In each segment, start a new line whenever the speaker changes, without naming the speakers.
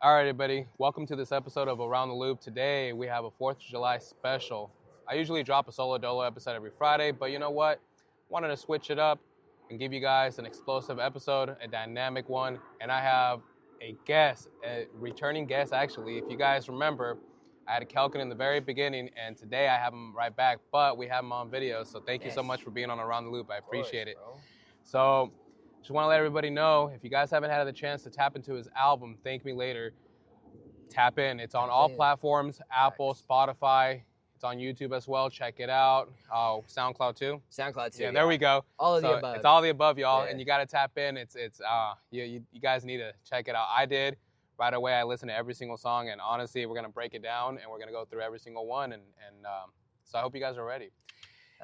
All right, everybody. Welcome to this episode of Around the Loop. Today, we have a 4th of July special. I usually drop a solo dolo episode every Friday, but you know what? Wanted to switch it up and give you guys an explosive episode, a dynamic one. And I have a guest, a returning guest, actually. If you guys remember, I had a Kelken in the very beginning, and today I have him right back, but we have him on video. So thank you so much for being on Around the Loop. I appreciate it.
Bro.
So just want to let everybody know, if you guys haven't had the chance to tap into his album, Thank Me Later, tap in. It's on all platforms, Apple, Spotify. It's on YouTube as well. Check it out. SoundCloud too.
SoundCloud too.
Yeah, there we go.
All of the above.
It's all the above, y'all,
Yeah.
and you got to tap in. You guys need to check it out. I did right away. I listened to every single song, and honestly, we're gonna break it down and we're gonna go through every single one. And so I hope you guys are ready.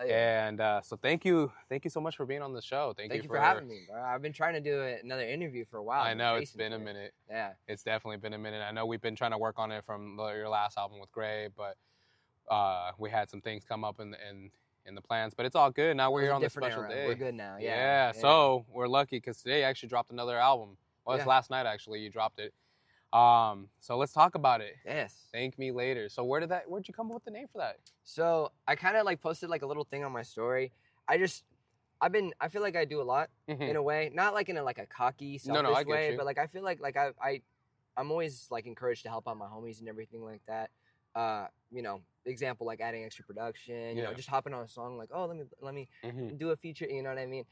Yeah.
And so thank you so much for being on the show. Thank you
for having me, bro. I've been trying to do another interview for a while.
I know it's been a minute.
Yeah,
it's definitely been a minute. I know we've been trying to work on it from your last album with Gray, but we had some things come up in the plans. But it's all good. Now we're here on this special day.
We're good now.
Yeah. So we're lucky because today you actually dropped another album. Well, it's last night actually. You dropped it. So let's talk about it.
Yes.
Thank Me Later. So where'd you come up with the name for that?
So I kind of posted a little thing on my story. I feel like I do a lot in a way, not in a cocky, selfish way, but I feel like I'm always encouraged to help out my homies and everything like that. Example, adding extra production, you know, just hopping on a song let me do a feature, you know what I mean?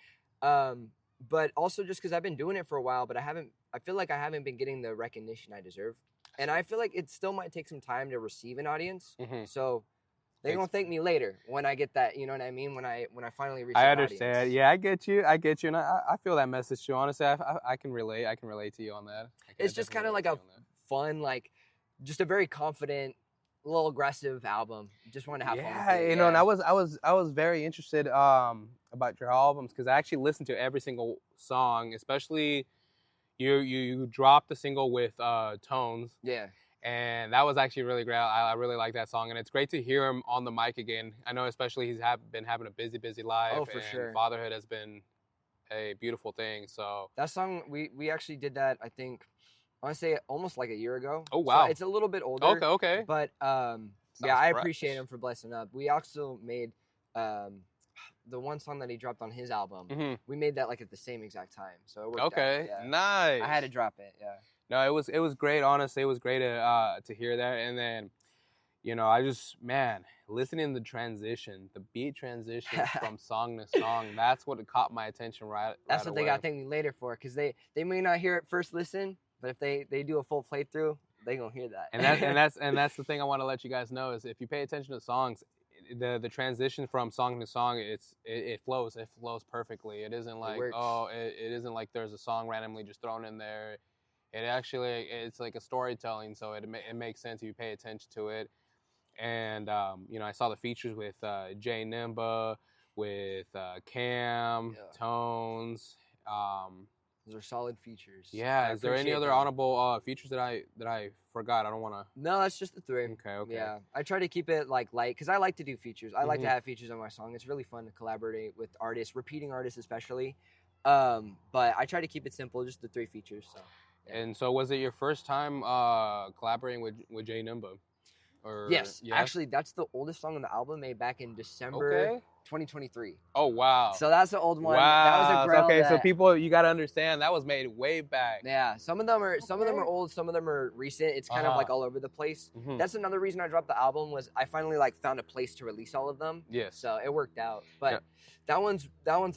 But also just because I've been doing it for a while, but I feel like I haven't been getting the recognition I deserve. And I feel like it still might take some time to receive an audience. So they're going to thank me later when I get that, you know what I mean? When I finally reach an audience. I understand.
Yeah, I get you. And I feel that message too. Honestly, I can relate. I can relate to you on that.
It's just kind of a fun, just a very confident, a little aggressive album. Just want to have fun with it.
You know, and I was very interested about your albums because I actually listened to every single song, especially you dropped the single with Tones.
Yeah.
And that was actually really great. I really like that song, and it's great to hear him on the mic again. I know especially he's been having a busy life.
Oh, for sure.
Fatherhood has been a beautiful thing. So
that song, we actually did that, I think, I want to say almost a year ago.
Oh, wow.
So it's a little bit older.
Okay.
But I appreciate him for blessing up. We also made the one song that he dropped on his album. We made that at the same exact time. So it worked out. Yeah.
Nice.
I had to drop it. Yeah.
No, it was great. Honestly, it was great to hear that. And then, you know, listening to the transition, the beat transition from song to song, that's what caught my attention right
That's what
away.
They got to thank me later for, because they may not hear it first listen, but if they do a full playthrough, they gonna hear that.
And that's the thing I want to let you guys know is if you pay attention to songs, the transition from song to song, it flows perfectly. It isn't it isn't like there's a song randomly just thrown in there. It actually, it's like a storytelling, so it makes sense if you pay attention to it. And, you know, I saw the features with Jay Nimba, with Cam, Tones.
Those are solid features.
Yeah, is there any other honorable features that I forgot? I don't want to.
No, that's just the three.
Okay.
Yeah, I try to keep it light, because I like to do features. I like to have features on my song. It's really fun to collaborate with artists, repeating artists especially. But I try to keep it simple, just the three features. So. Yeah.
And so, was it your first time collaborating with Jay Nimba?
Yes, actually, that's the oldest song on the album, made back in December 2023.
Oh, wow.
So that's the old one.
Wow.
That was a grill
so people, you got to understand, that was made way back.
Yeah, some of them are old, some of them are recent. It's kind of all over the place. That's another reason I dropped the album, was I finally found a place to release all of them.
Yes.
So it worked out. But that one's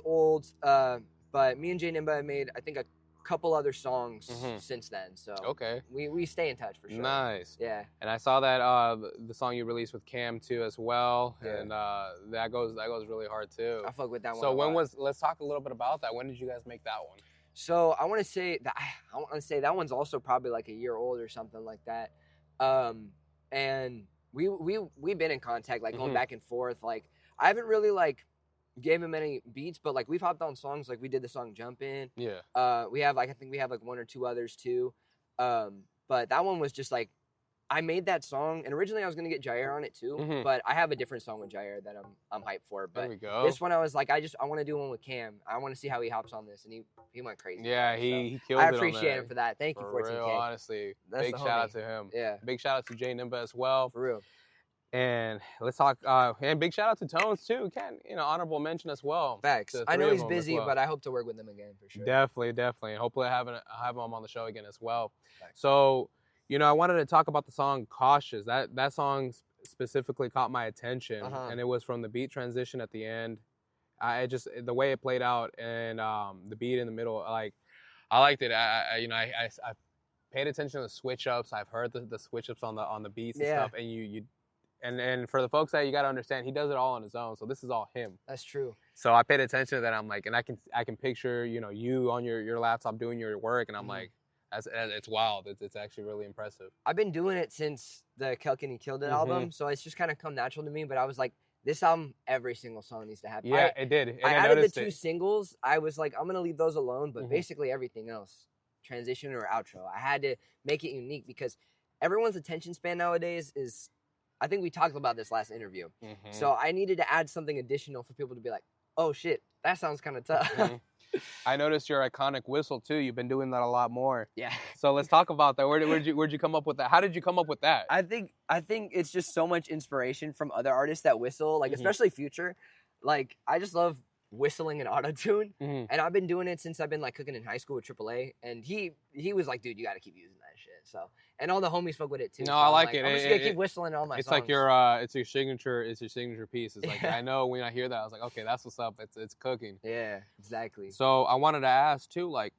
old. But me and Jay Nimba have made, I think, a couple other songs since then, so we stay in touch for sure.
Nice.
Yeah.
And I saw that the song you released with Cam too as well, and that goes really hard too.
I fuck with that one.
So let's talk a little bit about that. When did you guys make that one?
So I want to say that one's also probably a year old or something like that. And we've been in contact, going back and forth. I haven't really gave him any beats, but we've hopped on songs. We did the song Jump In.
Yeah.
We have I think we have one or two others too. But that one was just I made that song, and originally I was gonna get Jair on it too, but I have a different song with Jair that I'm hyped for. But
there we go.
This one I was like, I want to do one with Cam. I want to see how he hops on this, and he went crazy.
Yeah, he killed
it.
I
appreciate him for that. Thank you, 14K.
Real, honestly, big shout out to him.
Yeah,
big shout out to Jay Nimba as well.
For real.
And let's talk. And big shout out to Tones too. Honorable mention as well.
Facts. I know he's busy, but I hope to work with him again for sure.
Definitely. And hopefully I have him on the show again as well. Facts. So, I wanted to talk about the song "Cautious." That song specifically caught my attention, and it was from the beat transition at the end. The way it played out and the beat in the middle, like I liked it. I paid attention to the switch ups. I've heard the switch ups on the beats and stuff, and you. And for the folks that you got to understand, he does it all on his own. So this is all him.
That's true.
So I paid attention to that. I'm like, and I can picture, you on your laptop doing your work. And I'm like, it's wild. It's actually really impressive.
I've been doing it since the Kelken He Killed It album. So it's just kind of come natural to me. But I was like, this album, every single song needs to have.
Yeah, it did. And
I added the 2 singles. I was like, I'm going to leave those alone. But basically everything else, transition or outro, I had to make it unique because everyone's attention span nowadays is... I think we talked about this last interview. So I needed to add something additional for people to be like, oh shit, that sounds kind of tough.
I noticed your iconic whistle too. You've been doing that a lot more.
Yeah.
So let's talk about that. Where'd you come up with that? How did you come up with that?
I think it's just so much inspiration from other artists that whistle, like especially Future. Like I just love whistling and auto-tune. And I've been doing it since I've been like cooking in high school with AAA. And he was like, dude, you got to keep using that shit. So, and all the homies fuck with it too.
No,
so
I like it.
I'm just gonna keep whistling all my songs.
It's like it's your signature piece. It's like, I know when I hear that, I was like, okay, that's what's up. It's cooking.
Yeah, exactly.
So I wanted to ask too, like,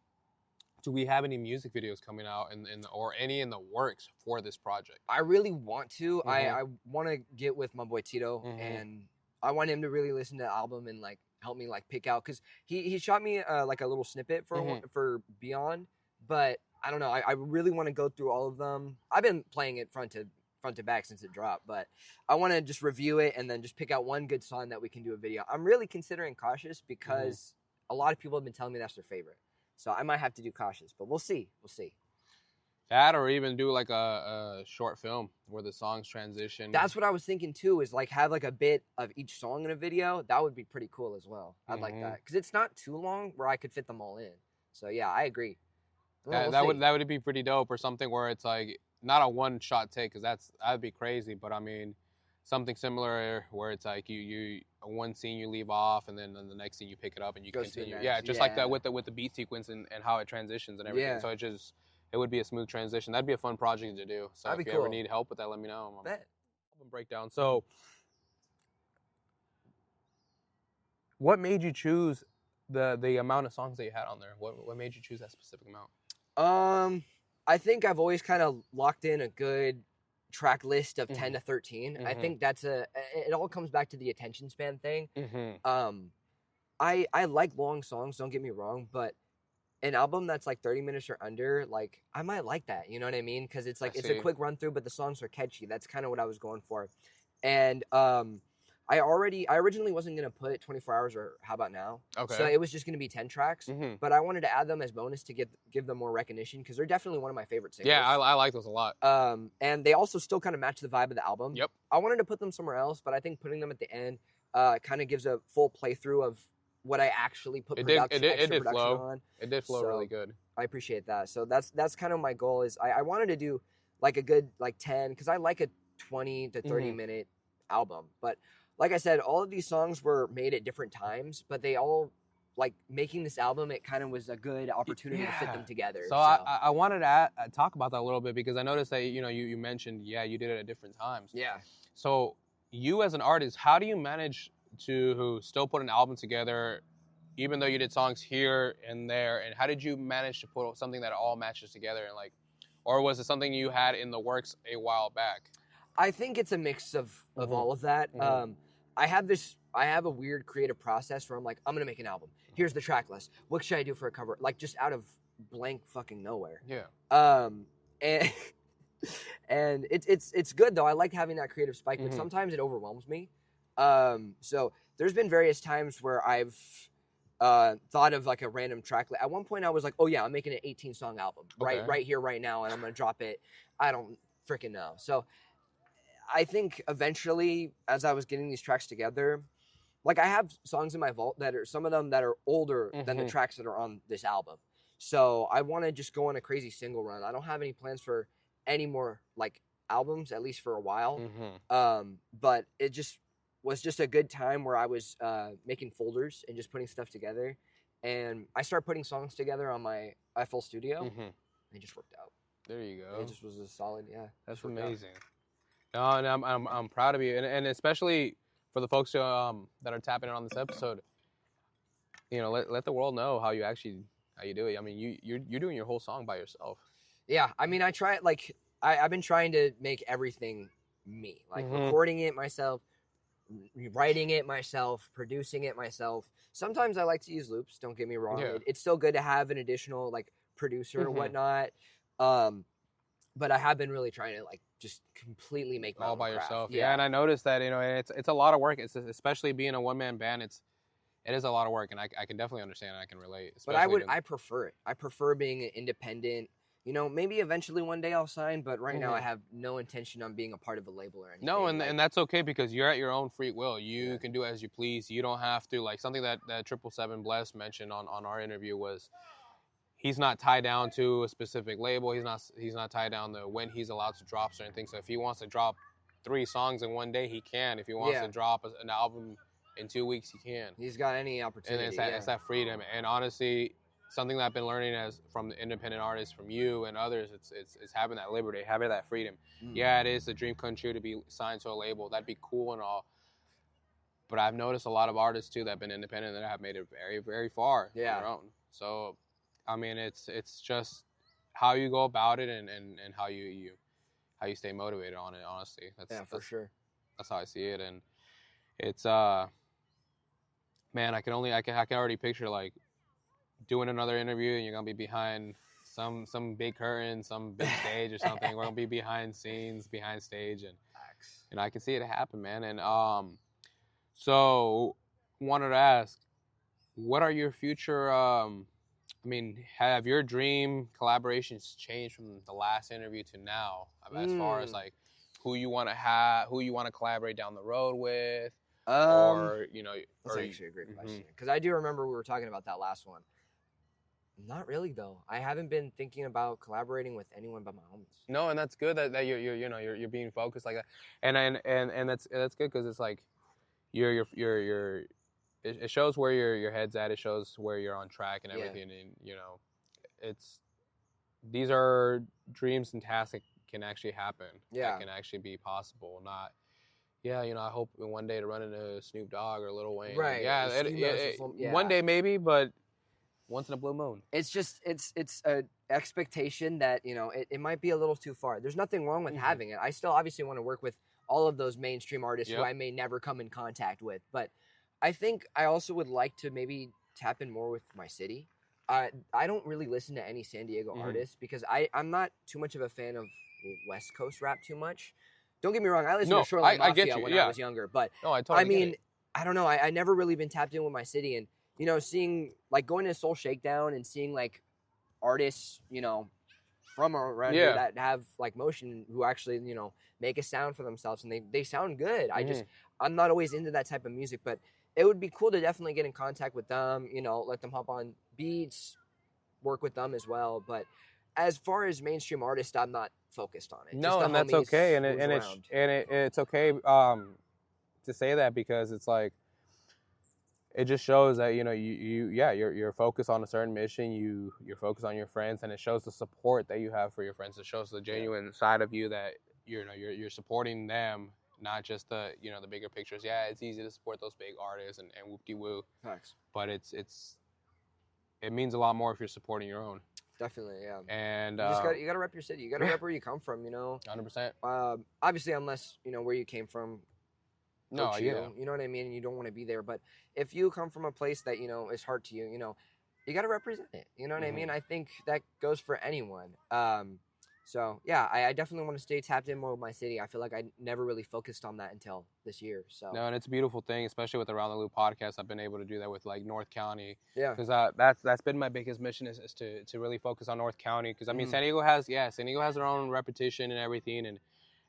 do we have any music videos coming out or any in the works for this project? I
really want to. I want to get with my boy Tito and I want him to really listen to the album and like help me like pick out, because he shot me like a little snippet for Beyond, but I don't know. I really want to go through all of them. I've been playing it front to back since it dropped, but I want to just review it and then just pick out one good song that we can do a video. I'm really considering Cautious because a lot of people have been telling me that's their favorite. So I might have to do Cautious, but we'll see.
That, or even do like a short film where the songs transition.
That's what I was thinking too, is like have like a bit of each song in a video. That would be pretty cool as well. I'd like that because it's not too long where I could fit them all in. So yeah, I agree.
Well, that would be pretty dope, or something where it's like not a one shot take, because that'd be crazy. But I mean, something similar where it's like you one scene you leave off, and then the next scene you pick it up and you continue. Yeah, just like that with the beat sequence and how it transitions and everything. So it would be a smooth transition. That'd be a fun project to do. So if you ever need help with that, let me know. Album breakdown. So, what made you choose the amount of songs that you had on there? What made you choose that specific amount?
I think I've always kind of locked in a good track list of 10 to 13. I think it all comes back to the attention span thing. I like long songs, don't get me wrong, but an album that's like 30 minutes or under, like I might like that, you know what I mean? Because it's like it's a quick run through, but the songs are catchy. That's kind of what I was going for. And I originally wasn't gonna put 24 hours or How About Now. Okay. So it was just gonna be 10 tracks. But I wanted to add them as bonus to give them more recognition, because they're definitely one of my favorite singles.
Yeah, I like those a lot.
And they also still kind of match the vibe of the album.
Yep.
I wanted to put them somewhere else, but I think putting them at the end kind of gives a full playthrough of what I actually put production on.
It did flow really good.
I appreciate that. So that's kind of my goal. Is I wanted to do like a good like 10, because I like a 20 to 30 minute album. But like I said, all of these songs were made at different times, but they all, like, making this album, it kind of was a good opportunity to fit them together.
So I wanted to talk about that a little bit, because I noticed that you mentioned you did it at different times.
Yeah.
So you as an artist, how do you manage to still put an album together, even though you did songs here and there, and how did you manage to put something that all matches together, and like, or was it something you had in the works a while back?
I think it's a mix of all of that. I have a weird creative process where I'm like, I'm gonna make an album. Here's the track list. What should I do for a cover? Like, just out of blank fucking nowhere.
Yeah.
And it's good though. I like having that creative spike, but sometimes it overwhelms me. So there's been various times where I've thought of like a random track. At one point I was like, oh yeah, I'm making an 18 song album right here, right now, and I'm gonna drop it, I don't freaking know. So I think eventually, as I was getting these tracks together, like I have songs in my vault that are some of them that are older than the tracks that are on this album. So I want to just go on a crazy single run. I don't have any plans for any more like albums, at least for a while. But it just was just a good time where I was making folders and just putting stuff together. And I started putting songs together on my FL Studio. And it just worked out.
There you go.
It just was a solid, yeah.
That's amazing. No, and I'm proud of you, and especially for the folks who, that are tapping in on this episode. You know, let the world know how you do it. I mean, you're doing your whole song by yourself.
Yeah, I mean, I try like I've been trying to make everything me, like recording it myself, writing it myself, producing it myself. Sometimes I like to use loops. Don't get me wrong. Yeah. It's still good to have an additional like producer or whatnot. But I have been really trying to like just completely make my
all
own
by
craft.
yourself. Yeah, and I noticed that it's a lot of work. It's especially being a one-man band. It is a lot of work, and I can definitely understand. And I can relate.
But I prefer it. I prefer being an independent. You know, maybe eventually one day I'll sign, but right now I have no intention on being a part of a label or anything.
No, and that's okay because you're at your own free will. You can do as you please. You don't have to, like, something that 777 Bless mentioned on our interview was he's not tied down to a specific label. He's not tied down to when he's allowed to drop certain things. So if he wants to drop 3 songs in one day, he can. If he wants to drop an album in 2 weeks, he can.
He's got any opportunity.
And it's that freedom. And honestly, something that I've been learning from the independent artists, from you and others, it's having that liberty, having that freedom. Yeah, it is a dream come true to be signed to a label. That'd be cool and all. But I've noticed a lot of artists too that have been independent that have made it very, very far on their own. So, I mean, it's just how you go about it and how you stay motivated on it. Honestly, that's
for sure.
That's how I see it, and it's man, I can already picture like doing another interview and you're gonna be behind some big curtain, some big stage or something. We're gonna be behind stage, and I can see it happen, man. And so wanted to ask, what are your future? I mean, have your dream collaborations changed from the last interview to now? As far as like who you want to collaborate down the road with, or
that's actually a great question because I do remember we were talking about that last one. Not really though. I haven't been thinking about collaborating with anyone but my homies.
No, and that's good that you're being focused like that, and that's good because it's like it shows where your head's at. It shows where you're on track and everything, and these are dreams and tasks that can actually happen. That can actually be possible. Not. Yeah, I hope one day to run into Snoop Dogg or Lil Wayne.
Right.
Yeah, one day maybe, but once in a blue moon.
It's just it's a expectation that it might be a little too far. There's nothing wrong with having it. I still obviously want to work with all of those mainstream artists who I may never come in contact with, but I think I also would like to maybe tap in more with my city. I don't really listen to any San Diego artists because I'm not too much of a fan of West Coast rap too much. Get me wrong, I listened to Shoreline Mafia when I was younger, but I don't know. I never really been tapped in with my city, and seeing like going to Soul Shakedown and seeing like artists, from around here that have like motion who actually, make a sound for themselves and they sound good. I'm not always into that type of music, but it would be cool to definitely get in contact with them, let them hop on beats, work with them as well. But as far as mainstream artists, I'm not focused on it.
No, and that's okay. And it's okay to say that because it's like, it just shows that you're focused on a certain mission. You're focused on your friends, and it shows the support that you have for your friends. It shows the genuine side of you that you're supporting them, not just the the bigger pictures. Yeah, it's easy to support those big artists and whoop-de-woo.
Facts.
But it means a lot more if you're supporting your own.
Definitely, yeah.
And
you gotta rep your city. You gotta rep where you come from.
100%.
Obviously, unless where you came from.
No,
you know what I mean? You don't want to be there. But if you come from a place that, is hard to you, you got to represent it. You know what I mean? I think that goes for anyone. So yeah, I definitely want to stay tapped in more with my city. I feel like I never really focused on that until this year. So
no, and it's a beautiful thing, especially with the Around the Loop podcast. I've been able to do that with like North County.
Yeah,
because that's been my biggest mission is to really focus on North County. Because I mean, San Diego has their own repetition and everything,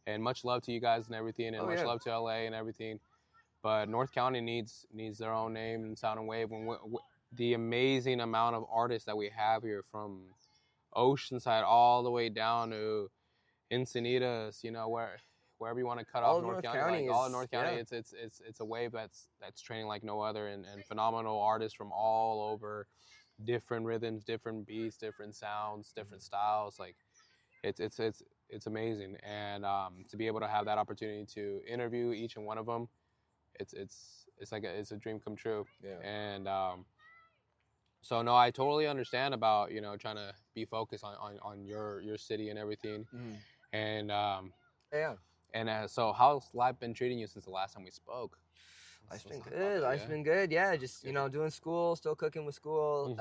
and much love to you guys and everything, and much love to LA and everything. But North County needs their own name and sound and wave. When the amazing amount of artists that we have here, from Oceanside all the way down to Encinitas, wherever you want to cut
all
off North County, all of North County, it's a wave that's training like no other, and phenomenal artists from all over, different rhythms, different beats, different sounds, different styles. Like it's amazing, and to be able to have that opportunity to interview each and one of them, it's a dream come true.
Yeah.
And so no, I totally understand about trying to be focused on your city and everything. And so how's life been treating you since the last time we spoke?
Life's been good. Life's been good. Yeah, just doing school, still cooking with school.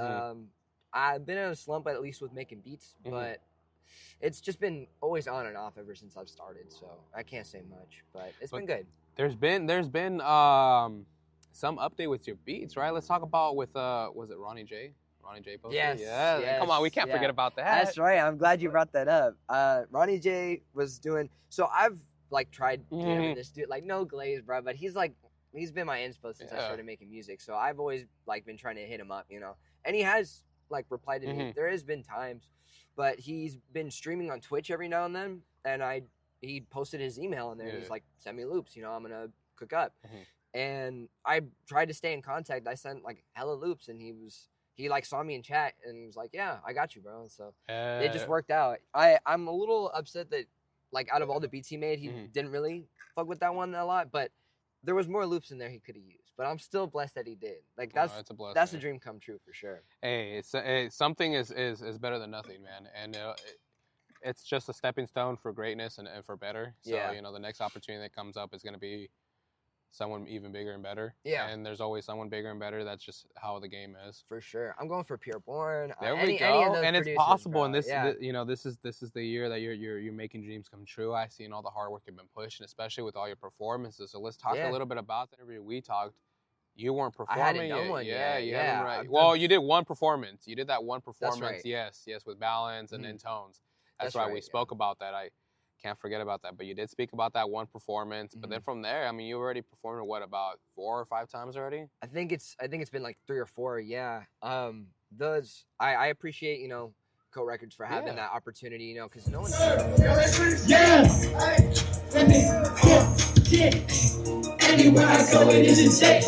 I've been in a slump at least with making beats, but it's just been always on and off ever since I've started. So I can't say much, but it's been good.
There's been some update with your beats, right? Let's talk about with was it Ronnie J? Ronnie J posted?
Yes.
Come on, we can't forget about that.
That's right. I'm glad you brought that up. Ronnie J was doing. So I've like tried doing this dude, like no glaze, bro. But he's been my inspo since I started making music. So I've always like been trying to hit him up, And he has like replied to me. There has been times, but he's been streaming on Twitch every now and then, and he posted his email in there. And he's like, send me loops. I'm gonna cook up. And I tried to stay in contact. I sent like hella loops, and he like saw me in chat and was like, yeah, I got you, bro. So it just worked out. I'm a little upset that like out of all the beats he made, he didn't really fuck with that one a lot, but there was more loops in there he could have used. But I'm still blessed that he did. Like that's a dream come true for sure.
Hey, something is better than nothing, man. And it's just a stepping stone for greatness and for better. So the next opportunity that comes up is going to be someone even bigger and better. Yeah. And there's always someone bigger and better. That's just how the game is.
For sure. I'm going for Pure Born.
There we go. And it's possible. Bro. And this this is the year that you're making dreams come true. I seen all the hard work you've been pushing, especially with all your performances. So let's talk a little bit about the interview we talked. You weren't performing.
I hadn't done one yet.
You haven't, right. Well, you did one performance. You did that one performance.
That's right.
Yes, with balance and in tones. That's right. We spoke about that. I can't forget about that. But you did speak about that one performance. But then from there, I mean, you already performed about 4 or 5 times already?
I think it's been like 3 or 4. Yeah. I appreciate Co Records for having that opportunity. Because no one's.
Anywhere I go, it isn't safe.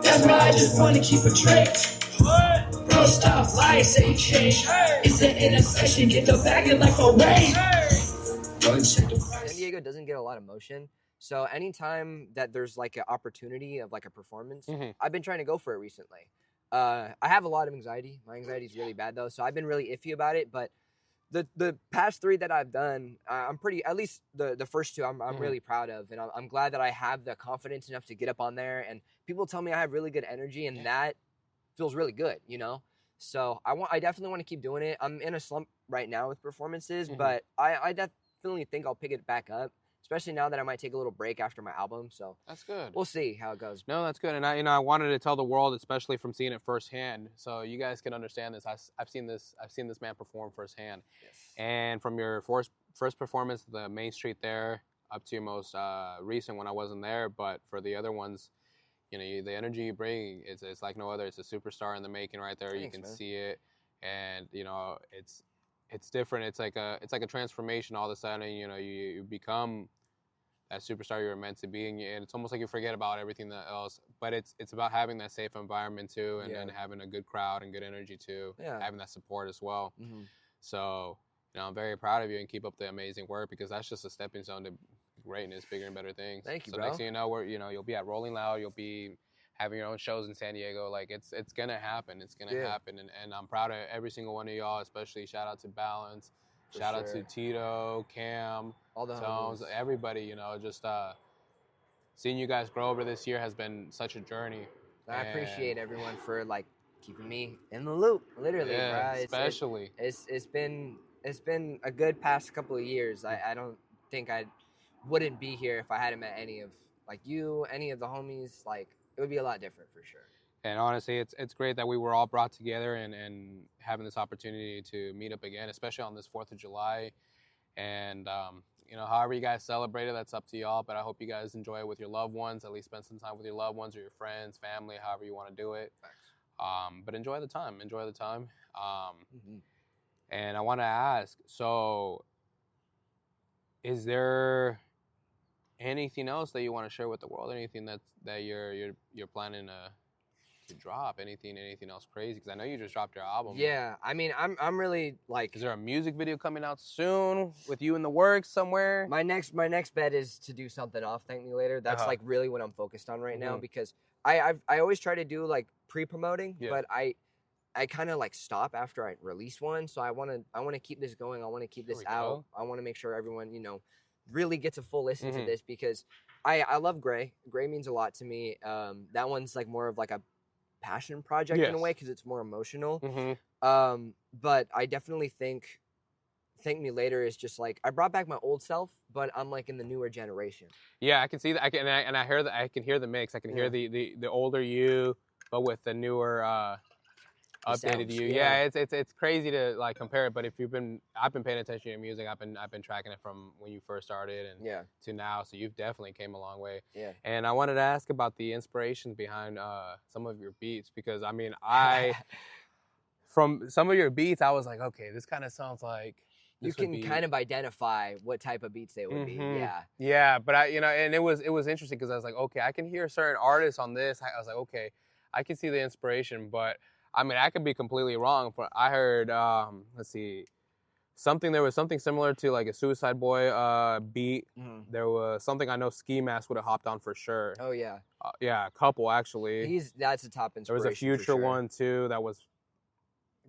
That's why I just want to keep a trace. Bro, stop lying, say change. It's an intersection, get the bag and like a wave.
San Diego doesn't get a lot of motion, so anytime that there's like an opportunity of like a performance, I've been trying to go for it recently. I have a lot of anxiety. My anxiety is really bad though, so I've been really iffy about it. But the past 3 that I've done, I'm pretty. At least the first 2, I'm really proud of, and I'm glad that I have the confidence enough to get up on there. And people tell me I have really good energy, and that feels really good, So I definitely want to keep doing it. I'm in a slump right now with performances, but I definitely think I'll pick it back up, especially now that I might take a little break after my album. So
that's good.
We'll see how it goes.
No, that's good. And I wanted to tell the world, especially from seeing it firsthand, so you guys can understand this. I've seen this man perform firsthand.
Yes.
And from your first performance, the Main Street there, up to your most recent one, I wasn't there, but for the other ones, the energy you bring, it's like no other. It's a superstar in the making right there.
Thanks,
you can
man.
see it, and it's different. It's like a transformation all of a sudden. You become that superstar you were meant to be, and it's almost like you forget about everything else. But it's about having that safe environment too, and having a good crowd and good energy too. Yeah. Having that support as well. So I'm very proud of you, and keep up the amazing work, because that's just a stepping stone to greatness, bigger and better things.
Thank you,
so
bro.
Next thing you know, you'll be at Rolling Loud, you'll be having your own shows in San Diego. Like it's gonna happen. It's gonna happen, and I'm proud of every single one of y'all. Especially shout out to Balance, shout out to Tito, Cam,
all the
Tones, everybody. Just seeing you guys grow over this year has been such a journey.
I appreciate everyone for like keeping me in the loop, literally.
Yeah,
bro.
Especially.
It's been it's been a good past couple of years. I don't think I wouldn't be here if I hadn't met any of like you, any of the homies. Like it would be a lot different for sure.
And honestly, it's great that we were all brought together and having this opportunity to meet up again, especially on this 4th of July. And, you know, however you guys celebrate it, that's up to y'all. But I hope you guys enjoy it with your loved ones, at least spend some time with your loved ones or your friends, family, however you want to do it. But enjoy the time. Enjoy the time. And I want to ask, so is there anything else that you want to share with the world? Anything that you're planning to drop? Anything else crazy? Because I know you just dropped your album.
Yeah, I mean, I'm really like.
Is there a music video coming out soon with you in the works somewhere?
My next bet is to do something off Thank Me Later. That's like really what I'm focused on right now, because I always try to do like pre-promoting, but I kind of like stop after I release one. So I want to keep this going. I want to keep this out. I want to make sure everyone, you know, really gets a full listen to this, because I love Gray. Gray means a lot to me. That one's like more of like a passion project in a way, because it's more emotional. But I definitely think Thank Me Later is just like I brought back my old self, but I'm like in the newer generation.
Yeah, I can see that. I hear that. I can hear the mix. I can hear the older you, but with the newer updated you. Yeah, it's crazy to like compare it. But if I've been paying attention to your music. I've been tracking it from when you first started and to now. So you've definitely came a long way. Yeah. And I wanted to ask about the inspirations behind some of your beats, because I mean from some of your beats I was like, okay, this kind of sounds like.
You can kind of identify what type of beats they would be.
Yeah, but and it was interesting, because I was like, okay, I can hear certain artists on this. I was like, okay, I can see the inspiration, but I mean, I could be completely wrong. But I heard, let's see, there was something similar to like a Suicide Boy beat. There was something I know Ski Mask would have hopped on for sure.
Oh yeah.
Yeah, a couple actually.
That's a top inspiration.
There was a Future one too that was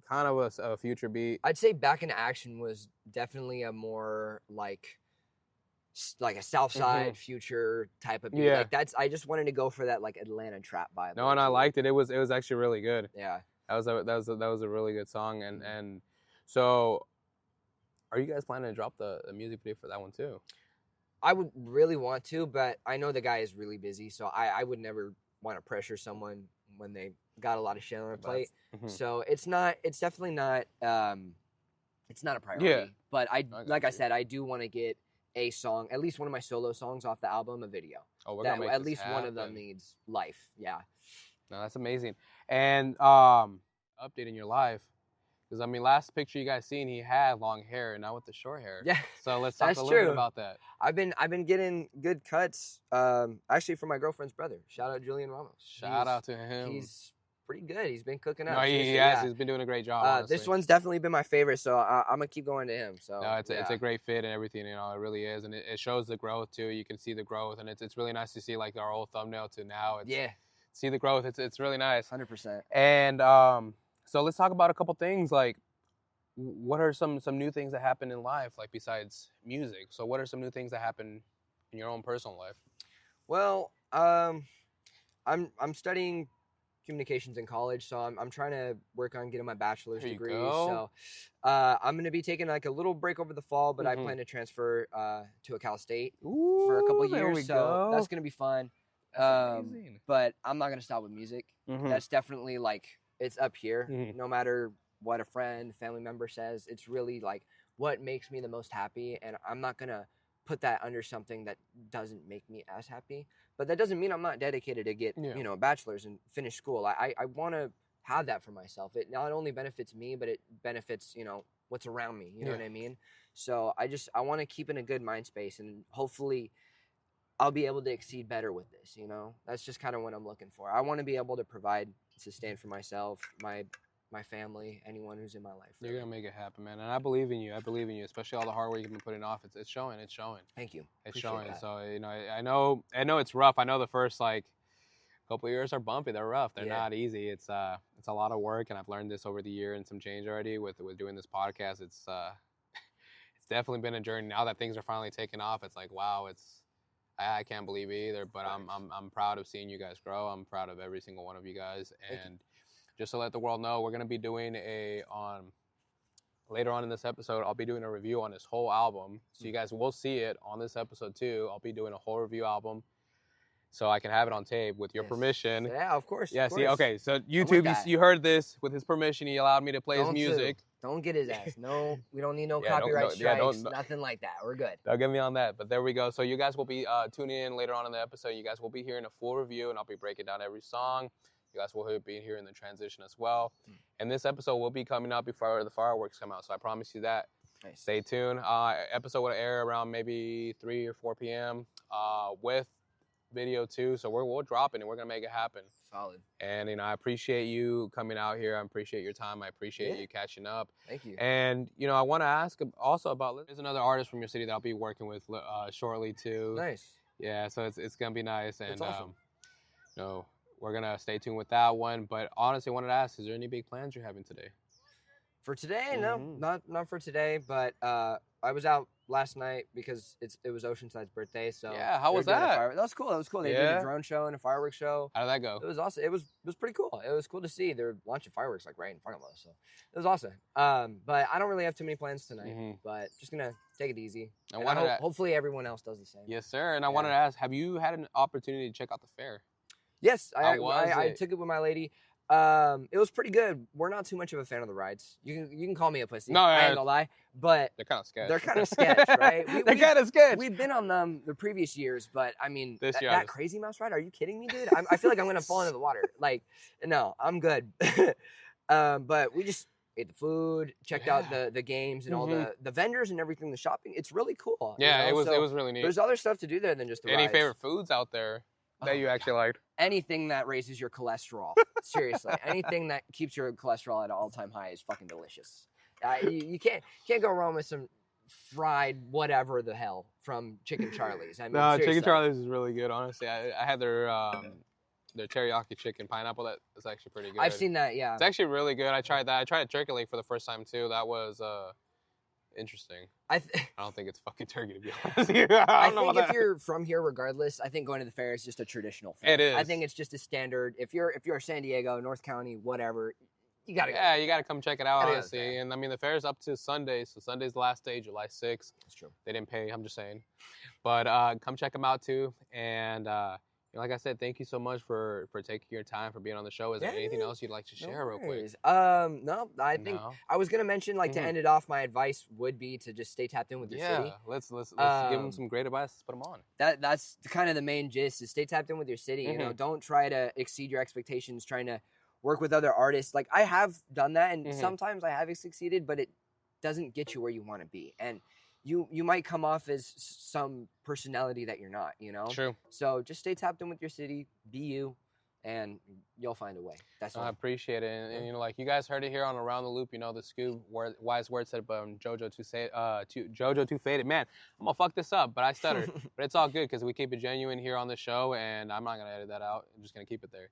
kind of a Future beat.
I'd say Back in Action was definitely a more like a Southside Future type of beat. Yeah. Like I just wanted to go for that like Atlanta trap vibe.
No, and I liked it. It was actually really good.
Yeah.
That was a really good song, and so are you guys planning to drop the music video for that one too?
I would really want to, but I know the guy is really busy, so I would never want to pressure someone when they got a lot of shit on their plate. So it's definitely not it's not a priority. Yeah. But I said, I do want to get a song, at least one of my solo songs off the album, a video.
Oh, we're gonna make
at least one of them needs life. Yeah.
No, that's amazing. And updating your life, because I mean, last picture you guys seen, he had long hair, and now with the short hair.
Yeah.
So let's talk a little bit about that.
I've been getting good cuts, actually from my girlfriend's brother. Shout out Julian Ramos.
Shout out to him.
He's pretty good. He's been cooking up.
No, he has. He's been doing a great job.
This one's definitely been my favorite, so I'm gonna keep going to him. So
no, it's a great fit and everything. You know, it really is, and it shows the growth too. You can see the growth, and it's really nice to see like our old thumbnail to now. See the growth. It's really nice.
100%.
And so let's talk about a couple things. Like, what are some new things that happen in life, like besides music? So what are some new things that happen in your own personal life?
Well, I'm studying communications in college, so I'm trying to work on getting my bachelor's degree. So I'm going to be taking like a little break over the fall, but I plan to transfer to a Cal State for a couple years. So that's going to be fun. Amazing. But I'm not going to stop with music. That's definitely like, it's up here. No matter what a friend, family member says, it's really like what makes me the most happy. And I'm not going to put that under something that doesn't make me as happy. But that doesn't mean I'm not dedicated to get, a bachelor's and finish school. I want to have that for myself. It not only benefits me, but it benefits, what's around me. You know what I mean? So I want to keep in a good mind space, and hopefully I'll be able to exceed better with this, That's just kind of what I'm looking for. I want to be able to provide, sustain for myself, my family, anyone who's in my life.
Really. You're going to make it happen, man. And I believe in you. Especially all the hard work you've been putting off. It's showing.
Thank you.
It's showing. That. So, I know it's rough. I know the first couple of years are bumpy. They're rough. They're not easy. It's a lot of work, and I've learned this over the year and some change already with doing this podcast. It's definitely been a journey. Now that things are finally taking off, it's like, wow, I can't believe it either, but I'm proud of seeing you guys grow. I'm proud of every single one of you guys. And just to let the world know, we're going to be doing later on in this episode, I'll be doing a review on his whole album. So you guys will see it on this episode too. I'll be doing a whole review album. So I can have it on tape with your permission.
Yeah, of course.
Yeah,
of course.
see, okay, so YouTube, you heard this. With his permission, he allowed me to play his music.
Don't get his ass. No, we don't need no copyright strikes, nothing like that. We're good.
Don't get me on that, but there we go. So you guys will be tuning in later on in the episode. You guys will be hearing a full review, and I'll be breaking down every song. You guys will be hearing the transition as well. And this episode will be coming out before the fireworks come out, so I promise you that.
Nice.
Stay tuned. Episode will air around maybe 3 or 4 p.m. With video too, so we'll drop it and we're gonna make it happen.
Solid.
And I appreciate you coming out here. I appreciate your time. I appreciate you catching up.
Thank you.
And I want to ask also about, there's another artist from your city that I'll be working with shortly too.
Nice.
Yeah, so it's gonna be nice. And
that's awesome.
We're gonna stay tuned with that one. But honestly, I wanted to ask, is there any big plans you're having today?
For today, no, not for today. But I was out last night because it was Oceanside's birthday. So
yeah, how was that?
That was cool. That was cool. They did a drone show and a fireworks show.
How did that go?
It was awesome. It was pretty cool. It was cool to see. They were launching fireworks like right in front of us. So it was awesome. But I don't really have too many plans tonight. But just gonna take it easy. And hopefully everyone else does the same.
Yes, sir. And I wanted to ask, have you had an opportunity to check out the fair?
Yes, I took it with my lady. It was pretty good. We're not too much of a fan of the rides. You can call me a pussy. No, I ain't gonna lie, but
they're kind of sketch.
They're kind of sketch, right?
They're kind of sketch.
We've been on them the previous years, but I mean, that Crazy Mouse ride. Are you kidding me, dude? I feel like I'm gonna fall into the water. Like, no, I'm good. But we just ate the food, checked out the games and all the vendors and everything. The shopping. It's really cool.
Yeah, it was really neat.
There's other stuff to do there than just the
Any
rides.
favorite foods out there that you actually liked?
Anything that raises your cholesterol. Seriously. Anything that keeps your cholesterol at an all-time high is fucking delicious. You can't go wrong with some fried whatever the hell from Chicken Charlie's. I mean,
no, Chicken Charlie's is really good, honestly. I had their teriyaki chicken pineapple. That is actually pretty good.
I've seen that, yeah.
It's actually really good. I tried that. I tried a turkey leg for the first time, too. That was interesting. I don't think it's fucking turkey, to be honest with you. I think
if you're from here, regardless, I think going to the fair is just a traditional fair.
It is.
I think it's just a standard. If you're San Diego, North County, whatever, you gotta go.
Yeah, you gotta come check it out, honestly. And I mean, the fair is up to Sunday, so Sunday's the last day, July 6th.
That's true.
They didn't pay. I'm just saying. But come check them out too. And like I said, thank you so much for taking your time, for being on the show. Is there anything else you'd like to share real quick?
No, I think I was gonna mention, like, to end it off, my advice would be to just stay tapped in with your city.
Yeah, let's give them some great advice. Let's put them on.
That's kind of the main gist, is stay tapped in with your city. You know, don't try to exceed your expectations, trying to work with other artists. Like, I have done that, and sometimes I have succeeded, but it doesn't get you where you want to be. And you might come off as some personality that you're not, you know?
True.
So just stay tapped in with your city, be you, and you'll find a way. That's all.
I appreciate it. And like you guys heard it here on Around the Loop, the Scoob wise words said JoJo Too Faded. Man, I'm gonna fuck this up, but I stuttered. But it's all good because we keep it genuine here on the show, and I'm not gonna edit that out. I'm just gonna keep it there.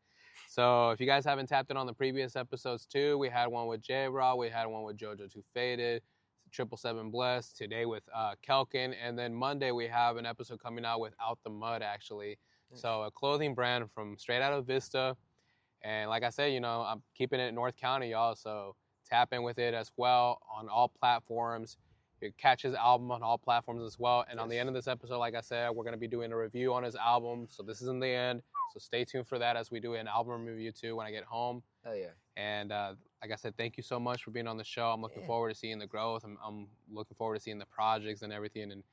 So if you guys haven't tapped in on the previous episodes too, we had one with J-Raw, we had one with JoJo Too Faded, 777 Blessed, today with Kelken, and then Monday we have an episode coming out with Out the Mud, actually. Nice. So a clothing brand from straight out of Vista. And like I said, I'm keeping it in North County, y'all, so tap in with it as well on all platforms. You catch his album on all platforms as well. And on the end of this episode, like I said, we're going to be doing a review on his album. So this isn't the end. So stay tuned for that as we do an album review too when I get home.
Hell yeah.
And like I said, thank you so much for being on the show. I'm looking forward to seeing the growth. I'm looking forward to seeing the projects and everything. And,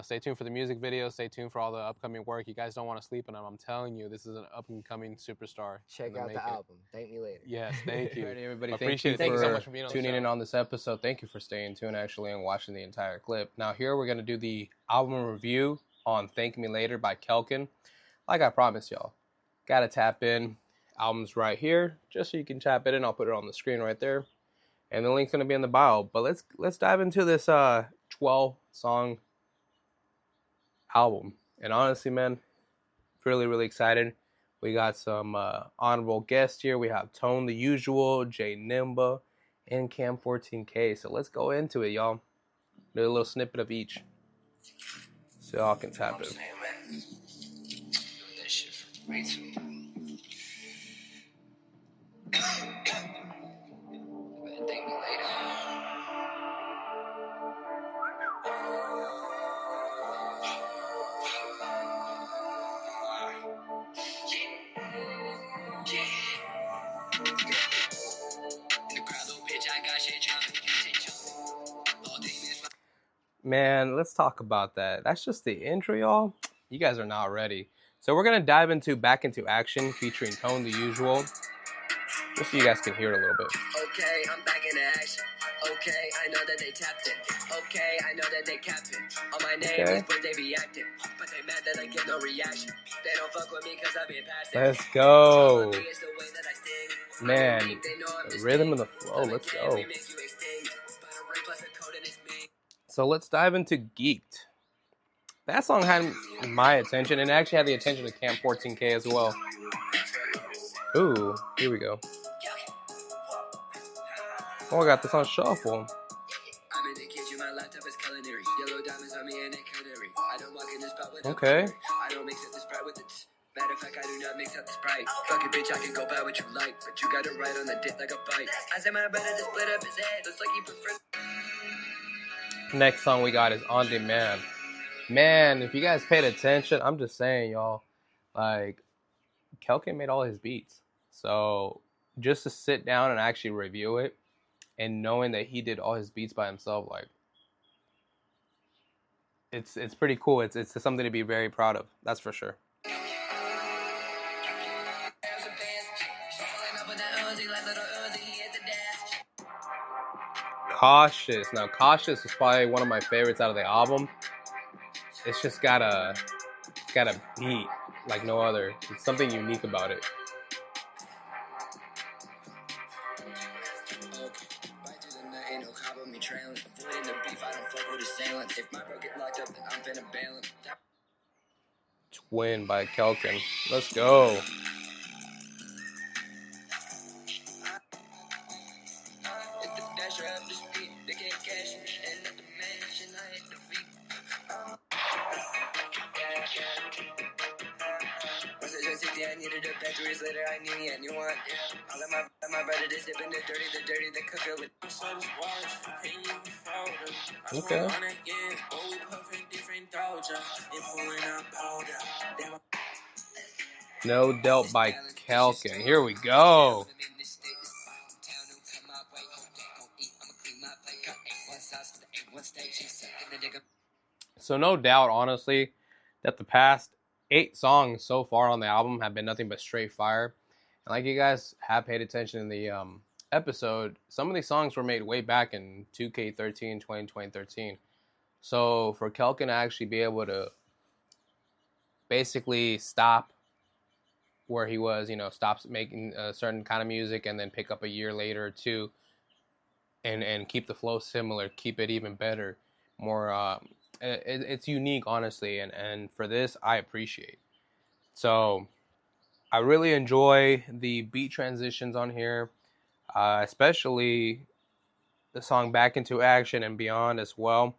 stay tuned for the music videos. Stay tuned for all the upcoming work. You guys don't want to sleep on them. I'm telling you, this is an up-and-coming superstar.
Check out the album. Thank me later.
Yes, thank you.
All right, everybody.
Thank you so much for being on the show. Tuning in on this episode. Thank you for staying tuned, actually, and watching the entire clip. Now, here we're going to do the album review on Thank Me Later by Kelken. Like I promised y'all, got to tap in. Album's right here, just so you can tap it in. I'll put it on the screen right there. And the link's going to be in the bio. But let's dive into this 12-song album. And honestly, man, really, really excited. We got some honorable guests here. We have Tone the Usual, Jay Nimba, and Cam 14K. So let's go into it, y'all. Do a little snippet of each, so y'all can tap it. Man, let's talk about that. That's just the intro, y'all. You guys are not ready. So we're going to dive into Back Into Action featuring Tone the Usual. Just so you guys can hear it a little bit.
Okay, I'm back in action. Okay, I know that they tapped it. Okay, I know that they capped it. On my name, these boys, they be acting. But they mad that I get no reaction. They don't fuck with me because I be passive.
Let's go. Man, the rhythm and the flow, let's go. So let's dive into Geeked. That song had my attention and actually had the attention of Camp 14K as well. Ooh, here we go. Oh, I got this on shuffle. Okay.
Matter of fact, I do not mix up the Sprite. Fuck it, bitch, I can go buy what you like, but you got it right on the dick like a bite. I said my brother just split up his head. Looks like he prefers.
Next song we got is On Demand. Man, if you guys paid attention, I'm just saying, y'all, like, Kelken made all his beats. So just to sit down and actually review it and knowing that he did all his beats by himself, like, it's pretty cool. It's something to be very proud of. That's for sure. Cautious. Now, Cautious is probably one of my favorites out of the album. It's just got a beat like no other. It's something unique about it. Twin by Kelken. Let's go. I needed a bed 3 years later, I knew a new one. I let my brother just dip in the dirty, they cook it with. Okay. No Doubt by Kelken. Here we go. So no doubt, honestly, that the past 8 songs so far on the album have been nothing but straight fire. And like you guys have paid attention in the episode, some of these songs were made way back in 2K13, 2013. So for Kelken to actually be able to basically stop where he was, stops making a certain kind of music and then pick up a year later or two and keep the flow similar, keep it even better, more... It's unique, honestly, and for this, I appreciate. So, I really enjoy the beat transitions on here, especially the song Back Into Action and Beyond as well.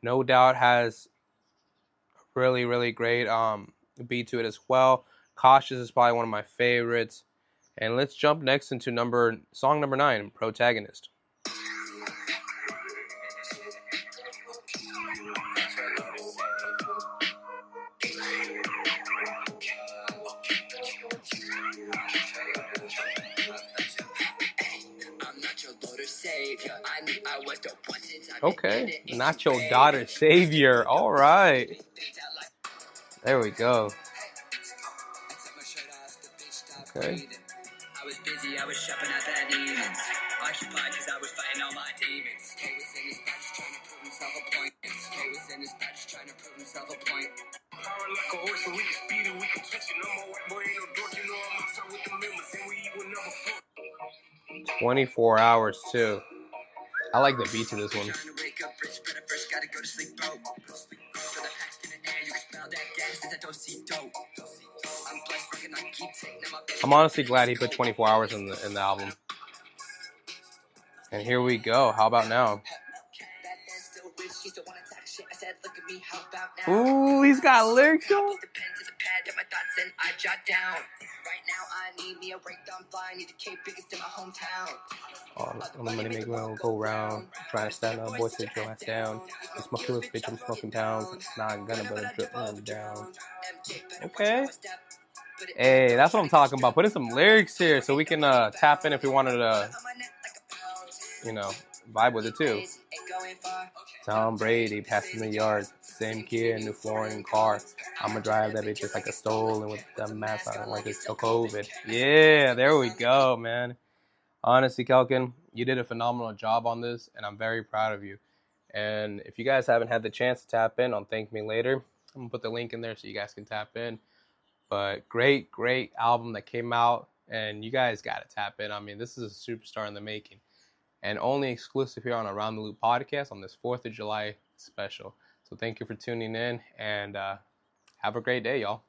No Doubt has a really, really great beat to it as well. Cautious is probably one of my favorites. And let's jump next into song number 9, Protagonist. Okay, Not Your Daughter Savior. All right. There we go. Okay.
I was busy, I was shopping at that demons. Occupied because I was fighting all my demons. K was in his batch trying to prove himself a point. K was in his batch trying to prove himself a point. Power like a horse, so we can speed and we can touch it. No more white boy, ain't no dork, you know I'm outside with the members, and we will never fuck.
24 hours too. I like the beat to this one. I'm honestly glad he put 24 hours in the album. And here we go. How about now? Ooh, he's got lyrics, yo. Oh, I'm gonna make me go round. Trying to stand up, boy, sit your ass down. You smoking this bitch, I'm smoking pounds. It's not gonna but drip me down. Okay. Hey, that's what I'm talking about. Putting some lyrics here so we can tap in if we wanted to, vibe with it too. Tom Brady passing the yards. Same kid, new flooring car. I'ma drive that bitch just like a stolen with the mask on like it's still COVID. Yeah, there we go, man. Honestly, Kelken, you did a phenomenal job on this, and I'm very proud of you. And if you guys haven't had the chance to tap in on Thank Me Later, I'm going to put the link in there so you guys can tap in. But great album that came out, and you guys got to tap in. I mean, this is a superstar in the making. And only exclusive here on Around the Loop podcast on this 4th of July special. So thank you for tuning in, and have a great day, y'all.